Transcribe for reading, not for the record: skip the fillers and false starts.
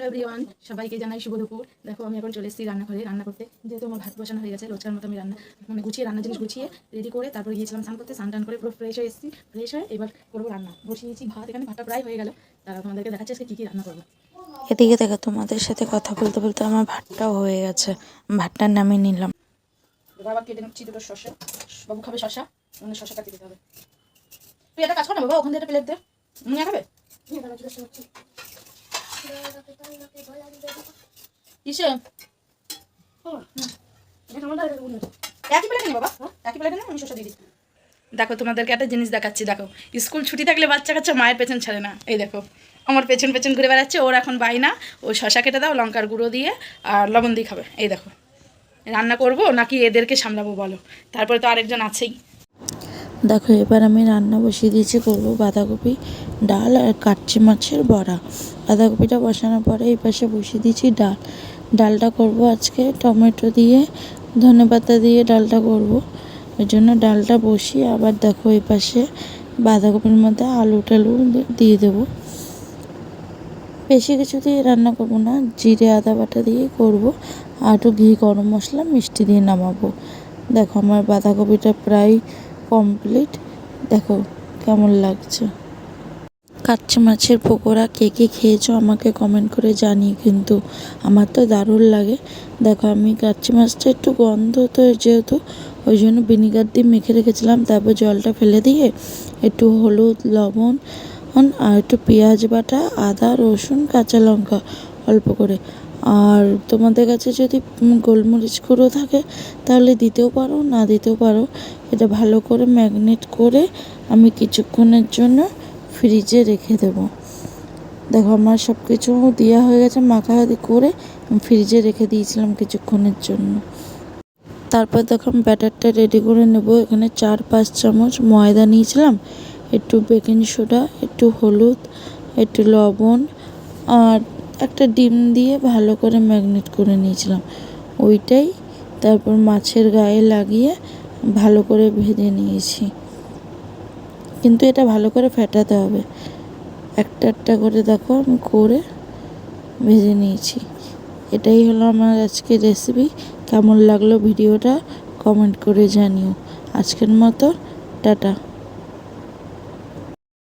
Hello everyone, সবাইকে জানাই শুভ দুপুর। দেখো আমি এখন চলে এসেছি রান্নাঘরে রান্না করতে। যেহেতু আমার ভাত বসানো হয়ে গেছে, রোজকার মতো আমি গুছিয়ে রান্নার জিনিস গুছিয়ে রেডি করে তারপরে গিয়েছিলাম স্নান করতে। স্নান টান করে পুরো ফ্রেশ হয়ে এসেছি। ফ্রেশ হয়ে এবার করবো রান্না। বসিয়েছি ভাত, এখানে ভাতটা প্রায় হয়ে গেল। তারা তোমাদেরকে দেখাচ্ছে আজকে কী কী রান্না করবো। এদিকে দেখো, তোমাদের সাথে কথা বলতে বলতে আমার ভাতটাও হয়ে গেছে। ভাতটার নামিয়ে নিলাম। বাবা কেটে নিচ্ছি দুটো শসা। বাবু খাবে শসা, মানে শসা কাটতে দিতে হবে। তুই একটা কাজ কর না বাবা, ওখান থেকে একটা প্লেট দে। নিয়ে খাবে কিসে? একই প্লেটে নে বাবা, একই প্লেটে নে, আমি শসা দিয়ে দিই। দেখো তোমাদেরকে একটা জিনিস দেখাচ্ছি। দেখো, স্কুল ছুটি থাকলে বাচ্চা কাচ্চা মায়ের পেছন ছাড়ে না। এই দেখো আমার পেছন পেছন ঘুরে বেড়াচ্ছে। ওর এখন বাইনা, ও শসা কেটে দাও লঙ্কার গুঁড়ো দিয়ে আর লবণ দিয়ে খাবে। এই দেখো, রান্না করব নাকি এদেরকে সামলাবো বলো? তারপরে তো আরেকজন আছেই। দেখো এবার আমি রান্না বসিয়ে দিয়েছি, করবো বাঁধাকপি ডাল আর কাচ্চি মাছের বড়া। বাঁধাকপিটা বসানোর পরে এই পাশে বসিয়ে দিয়েছি ডাল। ডালটা করব আজকে টমেটো দিয়ে, ধনেপাতা দিয়ে ডালটা করব। ওই জন্য ডালটা বসিয়ে আবার দেখো এই পাশে বাঁধাকপির মধ্যে আলু টালু দিয়ে দেবো। বেশি কিছু দিয়ে রান্না করবো না, জিরে আদা বাটা দিয়েই করবো। আর একটু ঘি, গরম মশলা, মিষ্টি দিয়ে নামাবো। দেখো আমার বাঁধাকপিটা প্রায় কমপ্লিট। দেখো কেমন লাগছে। কাচ্চি মাছের পকোড়া কে কে খেয়েছো আমাকে কমেন্ট করে জানিয়ে, কিন্তু আমার তো দারুণ লাগে। দেখো আমি কাচ্চি মাছটা একটু গন্ধ তো যেহেতু, ওই জন্য ভিনিগার দিয়ে মেখে রেখেছিলাম। তারপর জলটা ফেলে দিয়ে একটু হলুদ, লবণ আর একটু পেঁয়াজ বাটা, আদা, রসুন, কাঁচা লঙ্কা অল্প করে, আর তোমাদের কাছে যদি গোলমরিচ গুঁড়ো থাকে তাহলে দিতেও পারো, না দিতেও পারো। এটা ভালো করে ম্যাগনেট করে আমি কিছুক্ষণের জন্য ফ্রিজে রেখে দেব। দেখো আমার সব কিছু দেওয়া হয়ে গেছে, মাখামাখি করে ফ্রিজে রেখে দিয়েছিলাম কিছুক্ষণের জন্য। তারপর দেখো আমি ব্যাটারটা রেডি করে নেব। এখানে 4-5 চামচ ময়দা নিয়েছিলাম, একটু বেকিং সোডা, একটু হলুদ, একটু লবণ আর একটা ডিম দিয়ে ভালো করে ম্যাগনেট করে নিয়েছিলাম। ওইটাই তারপর মাছের গায়ে লাগিয়ে ভালো করে ভেজে নিয়েছি। কিন্তু এটা ভালো করে ফেটাতে হবে। একটা একটা করে দেখো আমি করে ভেজে নিয়েছি। এটাই হলো আমার আজকের রেসিপি। কেমন লাগলো ভিডিওটা কমেন্ট করে জানিও। আজকের মতো টাটা।